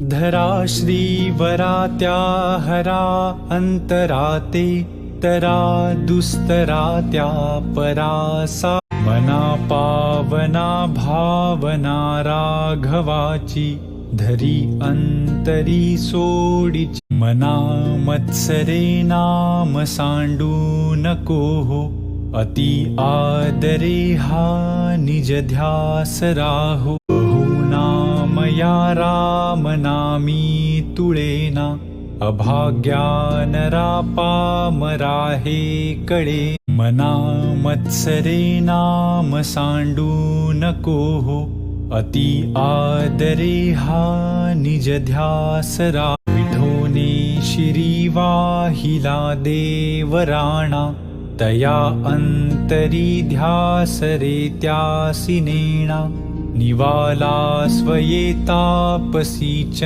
धरा श्रीवरा त्या हरा अंतराते तरा दुस्तरा त्या परासा मना पावना भावना राघवाची धरी अंतरी सोडीची मना मत्सरे नाम सांडू नको हो अति आदरे हा निज ध्यास राहो मया राम नामी तुळेना अभाग्यानरा पामराहे कडे मना मत्सरे नाम सांडू नको हो अति आदरे हा निज ध्यास रा विठोने शिरी वाहिला देवराणा तया अंतरी ध्यास रे त्यासी नेणा निवाला स्वये तापसी